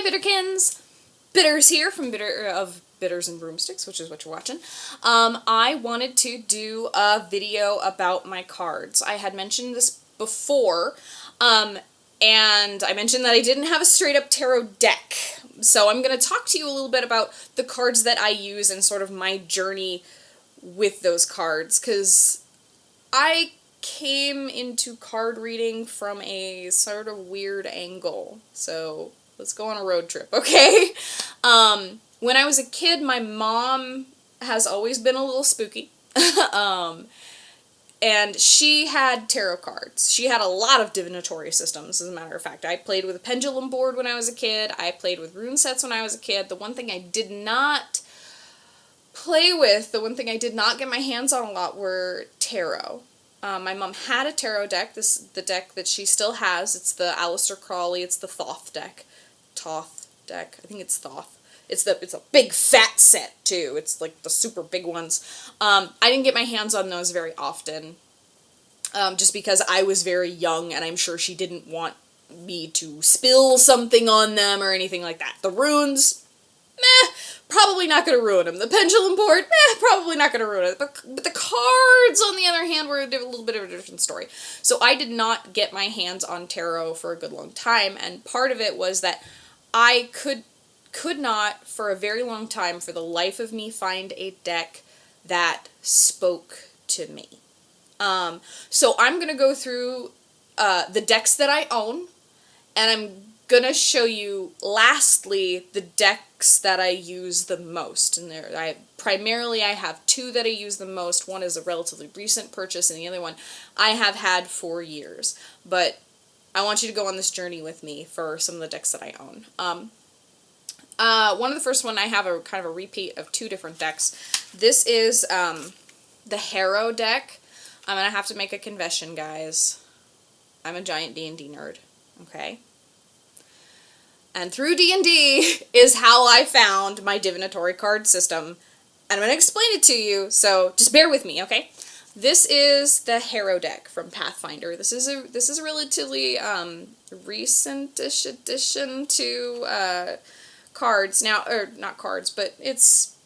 Bitterkins! Bitters here from Bitters and Broomsticks, which is what you're watching. I wanted to do a video about my cards. I had mentioned this before, and I mentioned that I didn't have a straight-up tarot deck. So I'm going to talk to you a little bit about the cards that I use and sort of my journey with those cards, because I came into card reading from a sort of weird angle. So let's go on a road trip, okay? When I was a kid, my mom has always been a little spooky. And she had tarot cards. She had a lot of divinatory systems, as a matter of fact. I played with a pendulum board when I was a kid. I played with rune sets when I was a kid. The one thing I did not play with, the one thing I did not get my hands on a lot were tarot. My mom had a tarot deck, the deck that she still has. It's the Aleister Crowley, it's the Thoth deck. Toth deck, I think it's Thoth. It's a big fat set, too. It's like the super big ones. I didn't get my hands on those very often, just because I was very young, and I'm sure she didn't want me to spill something on them or anything like that. The runes, meh, probably not going to ruin them. The pendulum board, meh, probably not going to ruin it. But the cards, on the other hand, were a little bit of a different story. So I did not get my hands on tarot for a good long time, and part of it was that I could not, for a very long time, for the life of me, find a deck that spoke to me. So I'm going to go through the decks that I own, and I'm going to show you, lastly, the decks that I use the most. And primarily I have two that I use the most. One is a relatively recent purchase, and the other one I have had for years. But I want you to go on this journey with me for some of the decks that I own. One of the first one, I have a kind of a repeat of two different decks. This is the Harrow deck. I'm going to have to make a confession, guys. I'm a giant D&D nerd, okay? And through D&D is how I found my divinatory card system. And I'm going to explain it to you, so just bear with me, okay? This is the Harrow deck from Pathfinder. This is a relatively recent-ish addition to cards now, or not cards, but it's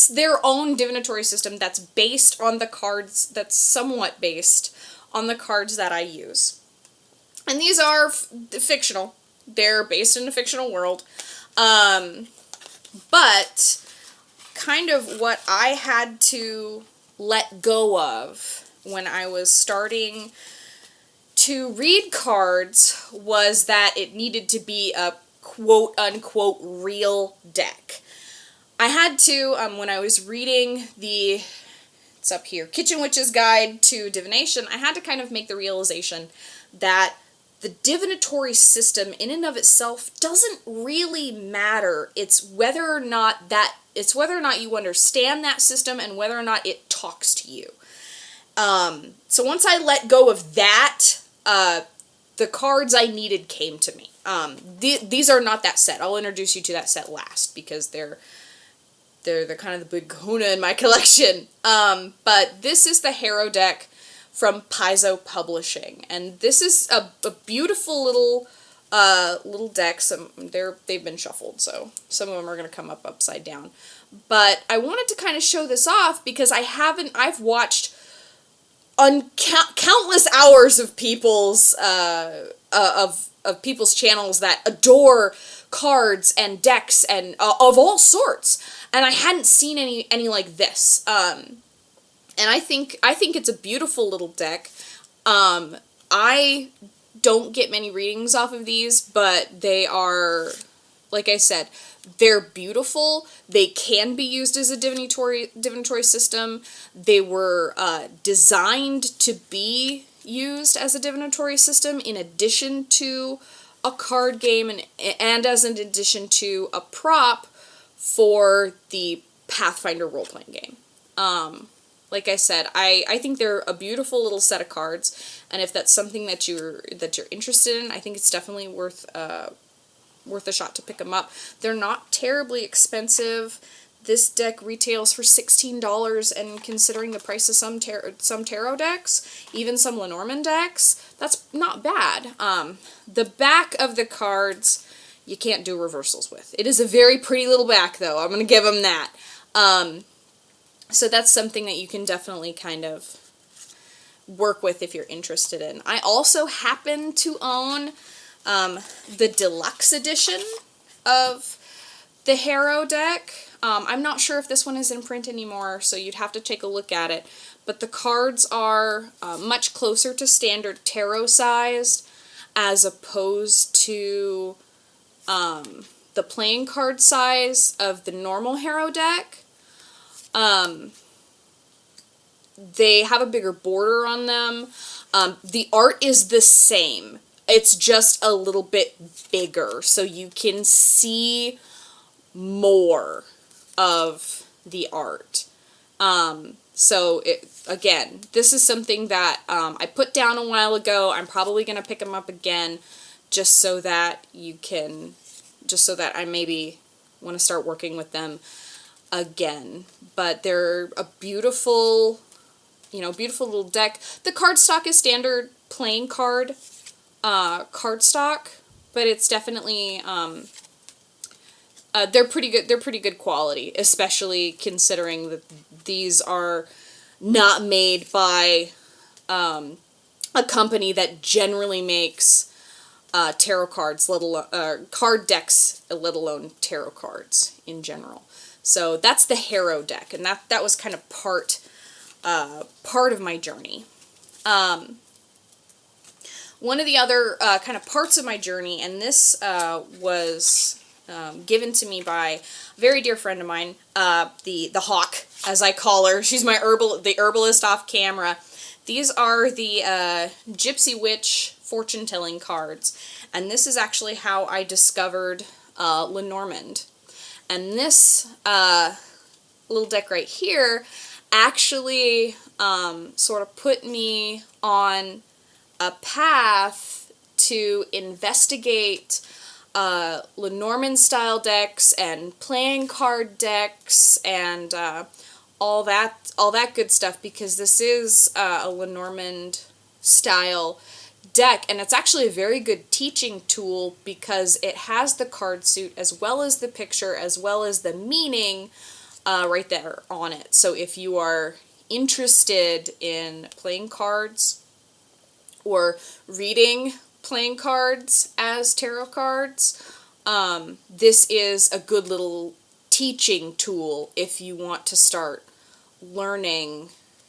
their own divinatory system that's based on the cards, that's somewhat based on the cards that I use. And these are fictional. They're based in a fictional world. But kind of what I had to let go of when I was starting to read cards was that it needed to be a quote-unquote real deck. I had to, when I was reading it's up here, Kitchen Witch's Guide to Divination, I had to kind of make the realization that the divinatory system in and of itself doesn't really matter. It's whether or not you understand that system and whether or not it talks to you. So once I let go of that, the cards I needed came to me. These are not that set. I'll introduce you to that set last, because they're kind of the big kahuna in my collection. But this is the Harrow deck from Paizo Publishing, and this is a beautiful little deck. They've been shuffled, so some of them are going to come up upside down. But I wanted to kind of show this off because I've watched countless hours of people's people's channels that adore cards and decks and of all sorts, and I hadn't seen any like this. And I think it's a beautiful little deck. I don't get many readings off of these, but they are, like I said, they're beautiful. They can be used as a divinatory system. They were designed to be used as a divinatory system in addition to a card game and as an addition to a prop for the Pathfinder role-playing game. Like I said, I think they're a beautiful little set of cards, and if that's something that you're interested in, I think it's definitely worth a shot to pick them up. They're not terribly expensive. This deck retails for $16, and considering the price of some tarot decks, even some Lenormand decks, that's not bad. The back of the cards, you can't do reversals with. It is a very pretty little back, though. I'm going to give them that. So that's something that you can definitely kind of work with if you're interested in. I also happen to own the deluxe edition of the Harrow deck. I'm not sure if this one is in print anymore, so you'd have to take a look at it. But the cards are much closer to standard tarot sized as opposed to the playing card size of the normal Harrow deck. They have a bigger border on them. The art is the same. It's just a little bit bigger, so you can see more of the art. So, again, this is something that I put down a while ago. I'm probably going to pick them up again just so that I maybe want to start working with them again. But they're a beautiful, beautiful little deck. The cardstock is standard playing card cardstock, but it's definitely, they're pretty good. They're pretty good quality, especially considering that these are not made by a company that generally makes tarot cards, let alone card decks, let alone tarot cards in general. So that's the Harrow deck, and that was kind of part of my journey. One of the other kind of parts of my journey, and this was given to me by a very dear friend of mine, the Hawk, as I call her. She's the herbalist off camera. These are the Gypsy Witch fortune-telling cards, and this is actually how I discovered Lenormand. And this little deck right here actually sort of put me on a path to investigate Lenormand style decks and playing card decks and all that good stuff, because this is a Lenormand style deck, and it's actually a very good teaching tool because it has the card suit as well as the picture as well as the meaning right there on it. So if you are interested in playing cards or reading playing cards as tarot cards, this is a good little teaching tool if you want to start learning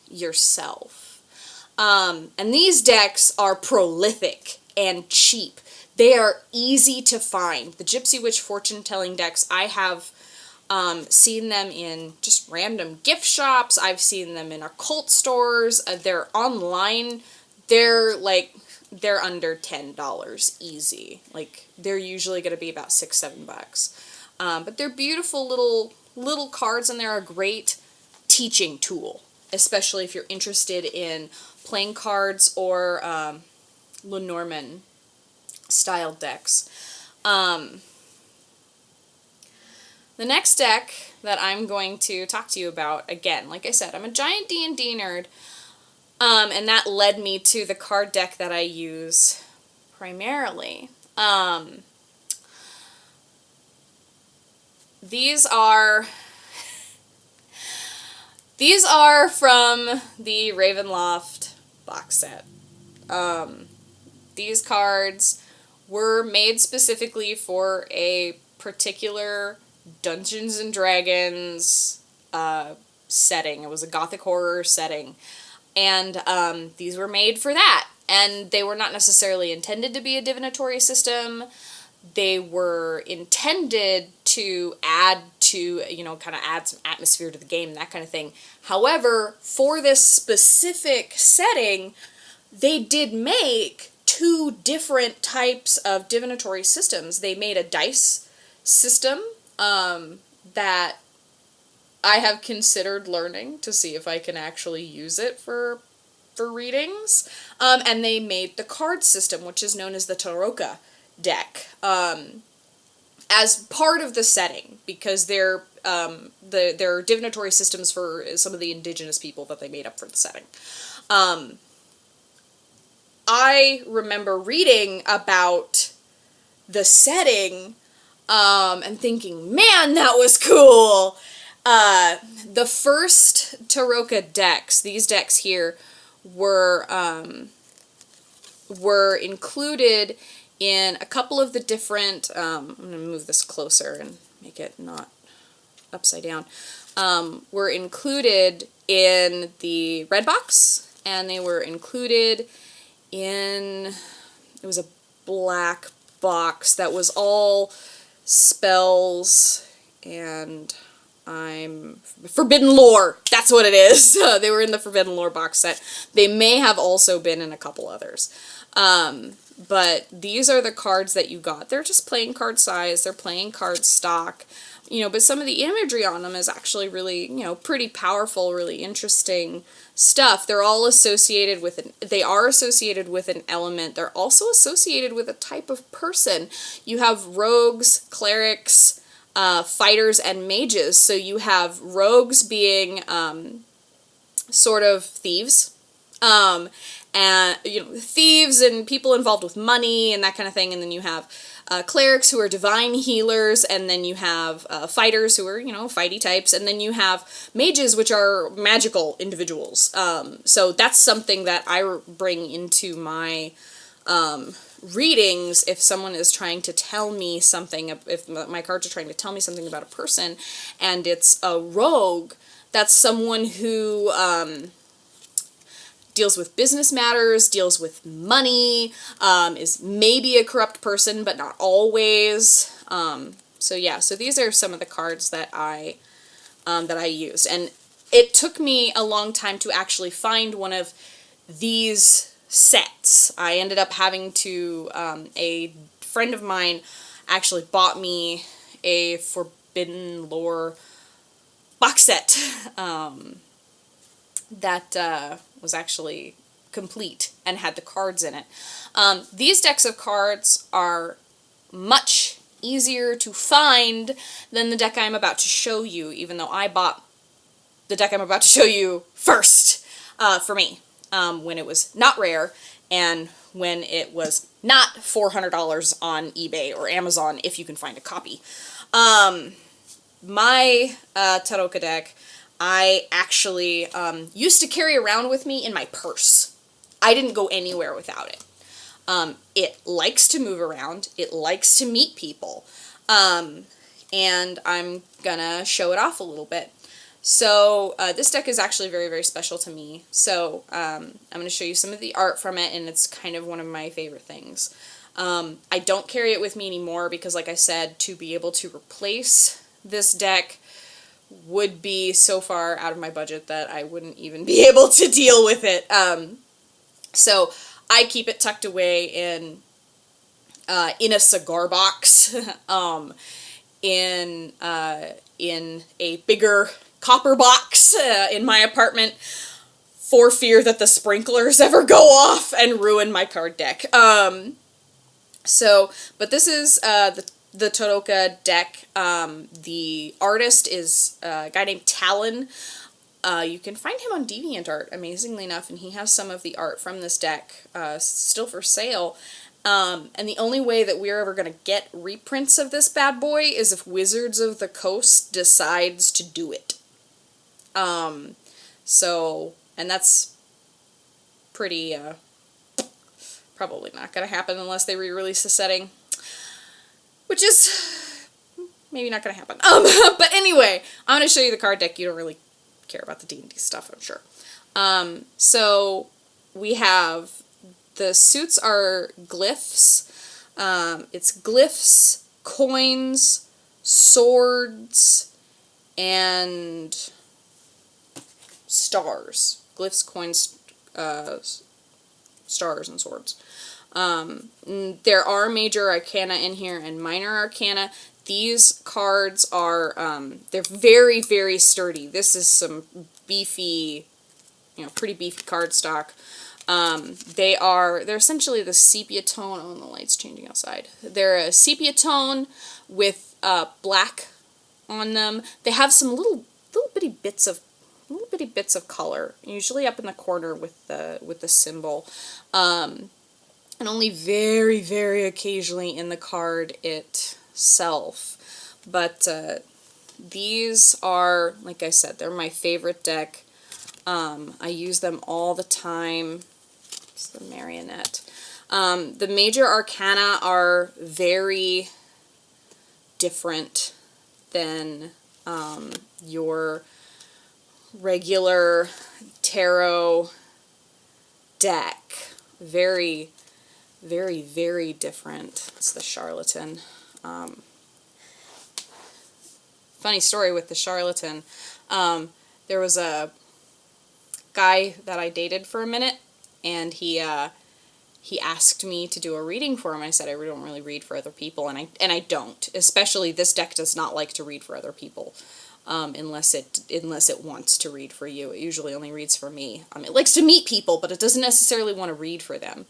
yourself. And these decks are prolific and cheap. They are easy to find. The Gypsy Witch fortune-telling decks, I have seen them in just random gift shops. I've seen them in occult stores. They're online. They're under $10 easy. Like, they're usually going to be about $6-7. But they're beautiful little cards, and they're a great teaching tool, especially if you're interested in playing cards or Lenormand style decks. The next deck that I'm going to talk to you about, again, like I said, I'm a giant D&D nerd, and that led me to the card deck that I use primarily. These are from the Ravenloft box set. These cards were made specifically for a particular Dungeons and Dragons setting. It was a gothic horror setting. And these were made for that. And they were not necessarily intended to be a divinatory system. They were intended to add to, kind of add some atmosphere to the game, that kind of thing. However, for this specific setting, they did make two different types of divinatory systems. They made a dice system that I have considered learning to see if I can actually use it for readings. And they made the card system, which is known as the Taroka deck, as part of the setting, because they're divinatory systems for some of the indigenous people that they made up for the setting. I remember reading about the setting and thinking, man, that was cool. The first Taroka decks, these decks here, were included in a couple of the different, I'm going to move this closer and make it not upside down, were included in the red box, and they were included in, it was a black box that was all spells and Forbidden Lore, that's what it is. They were in the Forbidden Lore box set. They may have also been in a couple others. But these are the cards that you got. They're just playing card size, they're playing card stock, but some of the imagery on them is actually really, pretty powerful, really interesting stuff. They're all associated with they are associated with an element. They're also associated with a type of person. You have rogues, clerics, fighters, and mages. So you have rogues being sort of thieves, and thieves and people involved with money and that kind of thing, and then you have clerics who are divine healers, and then you have fighters who are fighty types, and then you have mages, which are magical individuals. So that's something that I bring into my readings if someone is trying to tell me something, if my cards are trying to tell me something about a person, and it's a rogue, that's someone who deals with business matters, deals with money, is maybe a corrupt person, but not always. So yeah, so these are some of the cards that I used, and it took me a long time to actually find one of these sets. I ended up having to, a friend of mine actually bought me a Forbidden Lore box set that was actually complete and had the cards in it. These decks of cards are much easier to find than the deck I'm about to show you, even though I bought the deck I'm about to show you first for me. When it was not rare, and when it was not $400 on eBay or Amazon, if you can find a copy. My Taroka deck, I actually used to carry around with me in my purse. I didn't go anywhere without it. It likes to move around, it likes to meet people, and I'm gonna show it off a little bit. So this deck is actually very, very special to me. So I'm going to show you some of the art from it, and it's kind of one of my favorite things. I don't carry it with me anymore because, like I said, to be able to replace this deck would be so far out of my budget that I wouldn't even be able to deal with it. So I keep it tucked away in a cigar box, in a bigger copper box in my apartment, for fear that the sprinklers ever go off and ruin my card deck. But this is the Taroka deck. The artist is a guy named Talon. You can find him on DeviantArt, amazingly enough, and he has some of the art from this deck still for sale. And the only way that we're ever going to get reprints of this bad boy is if Wizards of the Coast decides to do it. And that's pretty, probably not going to happen unless they re-release the setting, which is maybe not going to happen. But anyway, I'm going to show you the card deck. You don't really care about the D&D stuff, I'm sure. So we have, the suits are glyphs. It's glyphs, coins, swords, and stars. Glyphs, coins, stars, and swords. There are major arcana in here and minor arcana. These cards are, they're very, very sturdy. This is some beefy, pretty beefy card stock. They're essentially the sepia tone. Oh, and the light's changing outside. They're a sepia tone with black on them. They have some little bitty bits of color, usually up in the corner with the symbol. And only very, very occasionally in the card it self. But these are, like I said, they're my favorite deck. I use them all the time. It's the Marionette. The major arcana are very different than your regular tarot deck. Very, very, very different. It's the Charlatan. Funny story with the Charlatan. There was a guy that I dated for a minute, and he asked me to do a reading for him. I said I don't really read for other people, and I don't. Especially this deck does not like to read for other people, unless it wants to read for you. It usually only reads for me. It likes to meet people, but it doesn't necessarily want to read for them.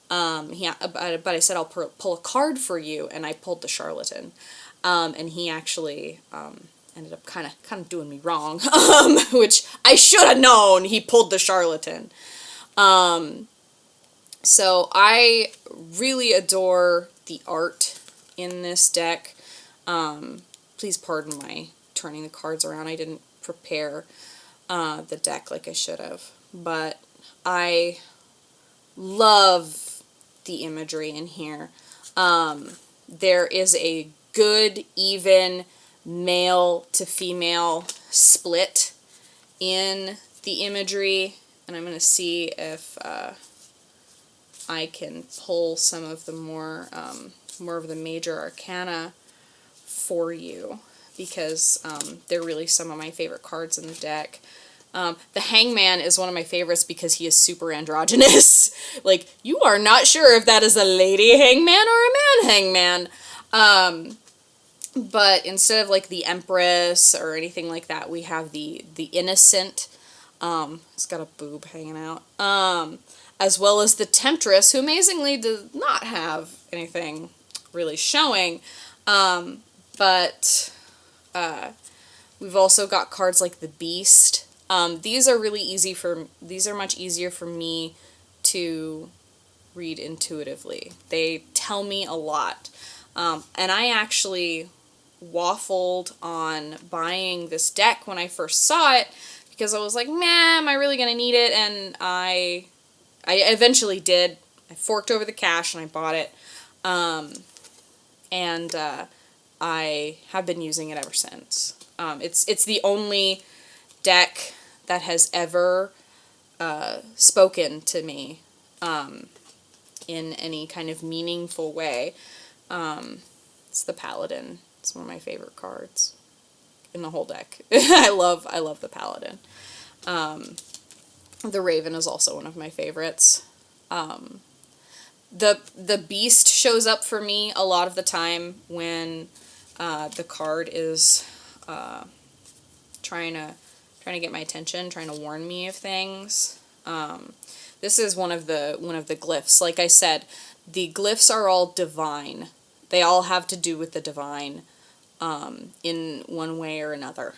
But I said I'll pull a card for you, and I pulled the Charlatan. And he actually ended up kind of doing me wrong, which I should have known. He pulled the Charlatan. So I really adore the art in this deck. Please pardon my turning the cards around. I didn't prepare the deck like I should have. But I love the imagery in here. There is a good, even male to female split in the imagery, and I'm going to see if I can pull some of the more of the major arcana for you, because they're really some of my favorite cards in the deck. The Hangman is one of my favorites because he is super androgynous. Like, you are not sure if that is a lady hangman or a man hangman. But instead of like the Empress or anything like that, we have the Innocent. It's got a boob hanging out. As well as the Temptress, who amazingly does not have anything really showing. But we've also got cards like the Beast. These are much easier for me to read intuitively. They tell me a lot. And I actually waffled on buying this deck when I first saw it, because I was like, man, am I really going to need it? And I eventually did. I forked over the cash and I bought it. And I have been using it ever since. It's the only deck that has ever spoken to me in any kind of meaningful way. It's the Paladin. It's one of my favorite cards in the whole deck. I love the Paladin. The Raven is also one of my favorites. The Beast shows up for me a lot of the time when the card is trying to get my attention, trying to warn me of things. This is one of the glyphs. Like I said, the glyphs are all divine. They all have to do with the divine in one way or another.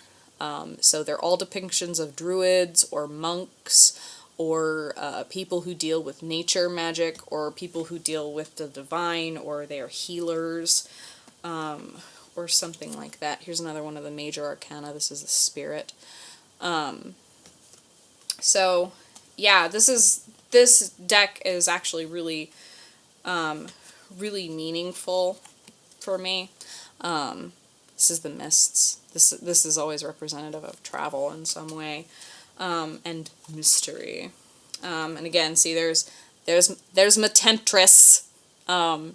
So they're all depictions of druids or monks or people who deal with nature magic or people who deal with the divine, or they are healers or something like that. Here's another one of the major arcana. This is the Spirit. So yeah, this deck is actually really really meaningful for me. This is the Mists. This is always representative of travel in some way, and mystery. And again, see, there's my Temptress.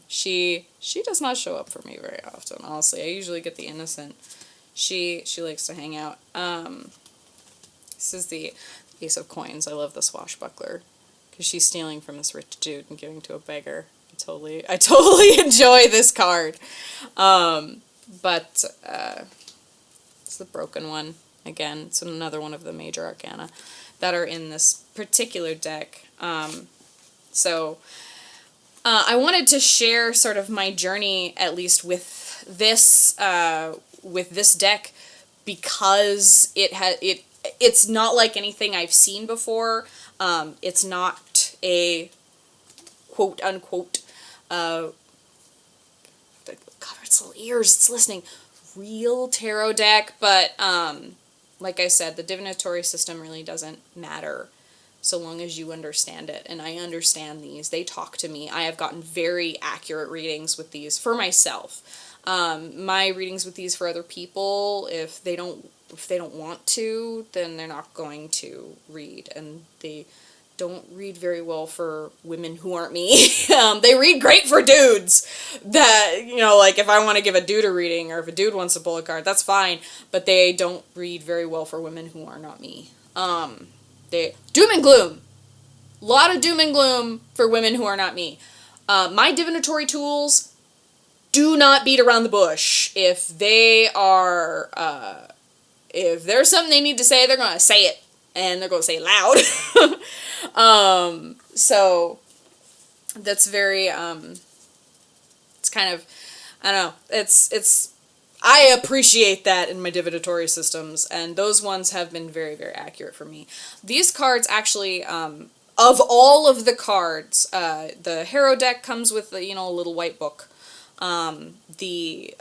She does not show up for me very often, honestly. I usually get the Innocent. She likes to hang out. This is the Ace of Coins. I love the Swashbuckler, because she's stealing from this rich dude and giving to a beggar. I totally enjoy this card. But it's the Broken One. Again, it's another one of the major arcana that are in this particular deck. So I wanted to share sort of my journey, at least with this deck, because it's not like anything I've seen before. It's not a quote unquote cover its little ears, it's listening. Real tarot deck, but like I said, the divinatory system really doesn't matter so long as you understand it, and I understand these. They talk to me. I have gotten very accurate readings with these for myself. My readings with these for other people, if they don't want to, then they're not going to read, and they don't read very well for women who aren't me. They read great for dudes that, you know, like if I want to give a dude a reading, or if a dude wants to pull a card, that's fine, but they don't read very well for women who are not me. They doom and gloom. A lot of doom and gloom for women who are not me. My divinatory tools do not beat around the bush. If they are, if there's something they need to say, they're going to say it. And they're going to say it loud. So that's very, it's kind of, I don't know, I appreciate that in my divinatory systems, and those ones have been very, very accurate for me. These cards actually, of all of the cards, the Harrow deck comes with, a little white book. The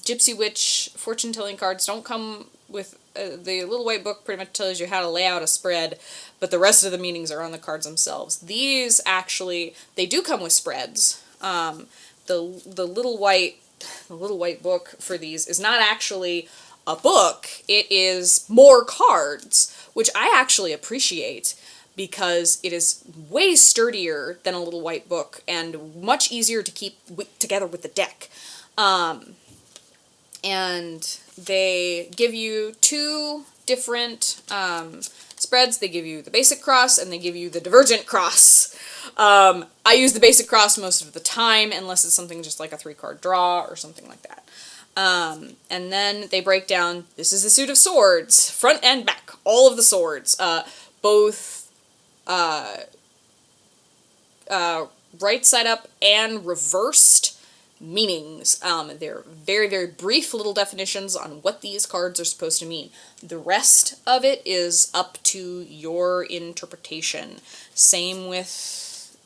Gypsy Witch fortune-telling cards don't come with, the little white book pretty much tells you how to lay out a spread, but the rest of the meanings are on the cards themselves. These actually, they do come with spreads. The little white book for these is not actually a book. It is more cards, which I actually appreciate because it is way sturdier than a little white book and much easier to keep together with the deck. And they give you two different spreads. They give you the basic cross and they give you the divergent cross. I use the basic cross most of the time, unless it's something just like a 3-card draw or something like that. And then they break down, this is the suit of swords, front and back, all of the swords, both right side up and reversed meanings. They're very, very brief little definitions on what these cards are supposed to mean. The rest of it is up to your interpretation. Same with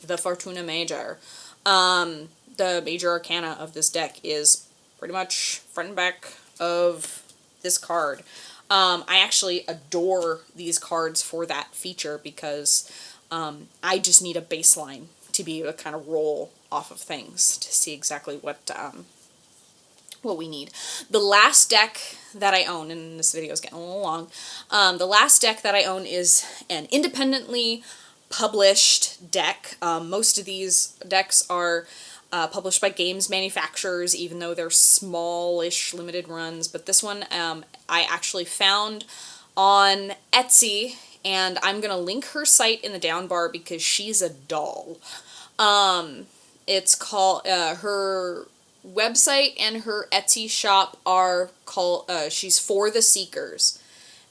the Fortuna Major. The major arcana of this deck is pretty much front and back of this card. I actually adore these cards for that feature because I just need a baseline to be able to kind of roll off of things to see exactly what we need. The last deck that I own, and this video is getting a little long, the last deck that I own is an independently published deck. Most of these decks are published by games manufacturers, even though they're smallish limited runs, but this one I actually found on Etsy, and I'm gonna link her site in the down bar because she's a doll. It's called, her website and her Etsy shop are called, she's For the Seekers.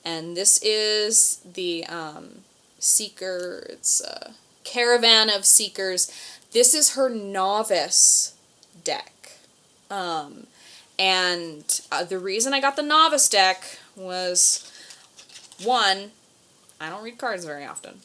And this is the, Seeker, it's a Caravan of Seekers. This is her novice deck. And the reason I got the novice deck was, one, I don't read cards very often.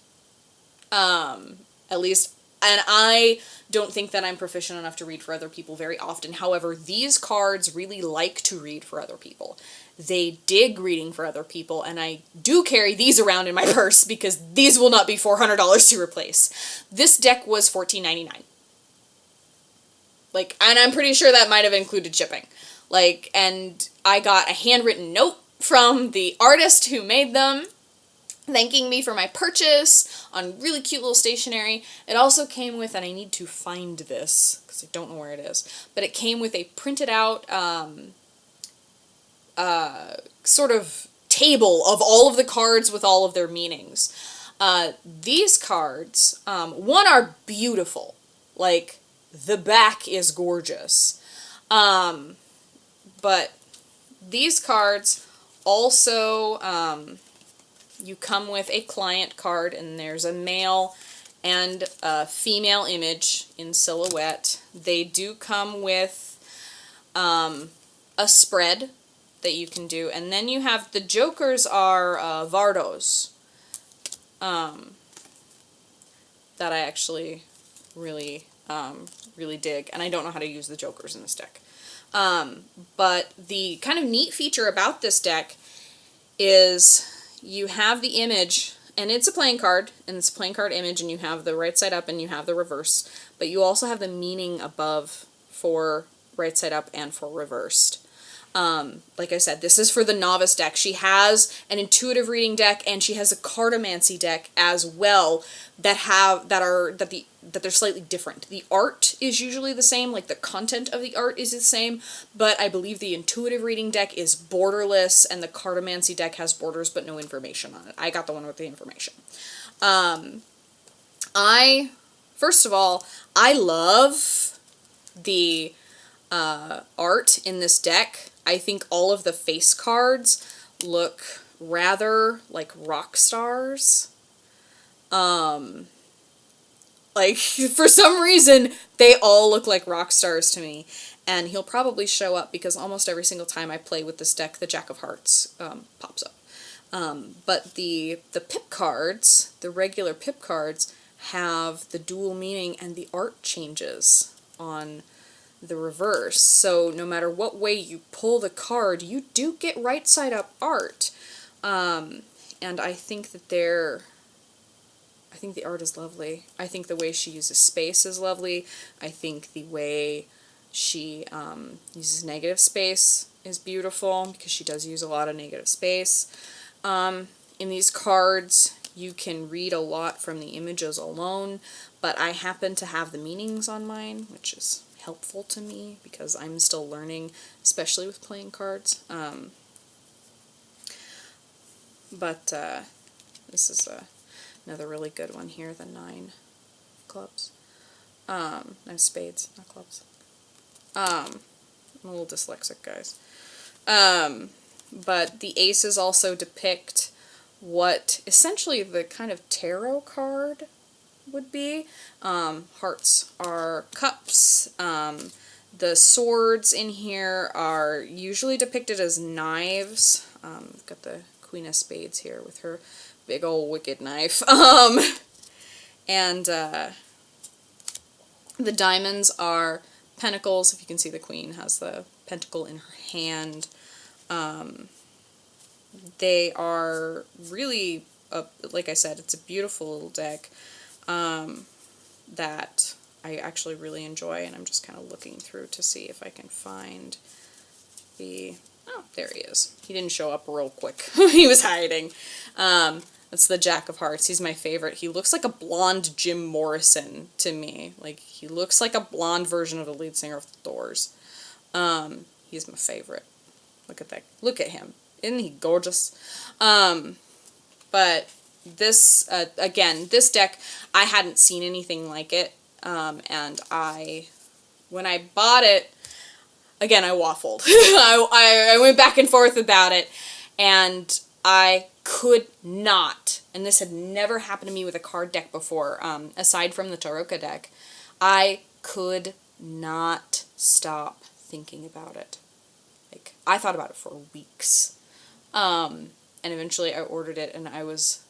At least, and I don't think that I'm proficient enough to read for other people very often. However, these cards really like to read for other people. They dig reading for other people, and I do carry these around in my purse because these will not be $400 to replace. This deck was $14.99. Like, and I'm pretty sure that might have included shipping. Like, and I got a handwritten note from the artist who made them, thanking me for my purchase on really cute little stationery. It also came with, and I need to find this because I don't know where it is, but it came with a printed out sort of table of all of the cards with all of their meanings. These cards, one, are beautiful. Like, the back is gorgeous. But these cards also, you come with a client card, and there's a male and a female image in silhouette. They do come with a spread that you can do, and then you have the jokers are Vardos that I actually really really dig, and I don't know how to use the jokers in this deck. But the kind of neat feature about this deck is you have the image, and it's a playing card, and it's a playing card image, and you have the right side up and you have the reverse, but you also have the meaning above for right side up and for reversed. Like I said, this is for the novice deck. She has an intuitive reading deck, and she has a cartomancy deck as well that they're slightly different. The art is usually the same, like the content of the art is the same, but I believe the intuitive reading deck is borderless, and the cartomancy deck has borders but no information on it. I got the one with the information. First of all, I love the art in this deck. I think all of the face cards look rather like rock stars. Like, for some reason, they all look like rock stars to me. And he'll probably show up because almost every single time I play with this deck, the Jack of Hearts pops up. But the pip cards, the regular pip cards, have the dual meaning, and the art changes on the reverse. So no matter what way you pull the card, you do get right side up art. And I think that the art is lovely. I think the way she uses space is lovely. I think the way she uses negative space is beautiful, because she does use a lot of negative space. In these cards, you can read a lot from the images alone, but I happen to have the meanings on mine, which is helpful to me because I'm still learning, especially with playing cards. But this is another really good one here, the 9 clubs. 9 spades, not clubs. I'm a little dyslexic, guys. But the aces also depict what essentially the kind of tarot card would be. Hearts are cups. The swords in here are usually depicted as knives. We've got the Queen of Spades here with her big old wicked knife. And the diamonds are pentacles. If you can see, the Queen has the pentacle in her hand. They are really, like I said, it's a beautiful little deck that I actually really enjoy, and I'm just kind of looking through to see if I can find the... Oh, there he is. He didn't show up real quick. He was hiding. That's the Jack of Hearts. He's my favorite. He looks like a blonde Jim Morrison to me. Like, he looks like a blonde version of the lead singer of The Doors. He's my favorite. Look at that. Look at him. Isn't he gorgeous? But this, again, this deck, I hadn't seen anything like it. And when I bought it, again, I waffled. I went back and forth about it, and I could not, and this had never happened to me with a card deck before, aside from the Taroka deck, I could not stop thinking about it. Like, I thought about it for weeks. And eventually I ordered it, and I was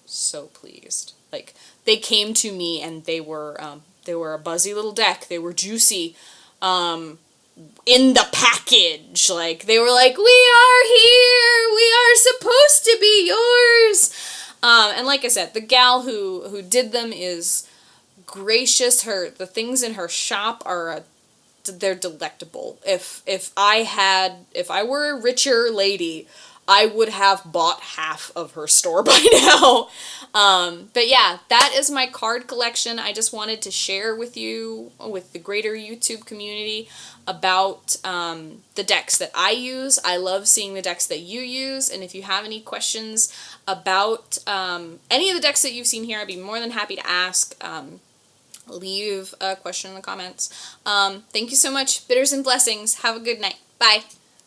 so pleased. Like, they came to me, and they were a buzzy little deck. They were juicy. In the package. Like, they were like, we are here! We are supposed to be yours! And like I said, the gal who did them is gracious. The things in her shop are, they're delectable. If I were a richer lady, I would have bought half of her store by now. But yeah, that is my card collection. I just wanted to share with you, with the greater YouTube community, about the decks that I use. I love seeing the decks that you use, and if you have any questions about any of the decks that you've seen here, I'd be more than happy to ask. Leave a question in the comments. Thank you so much. Bitters and blessings. Have a good night. Bye.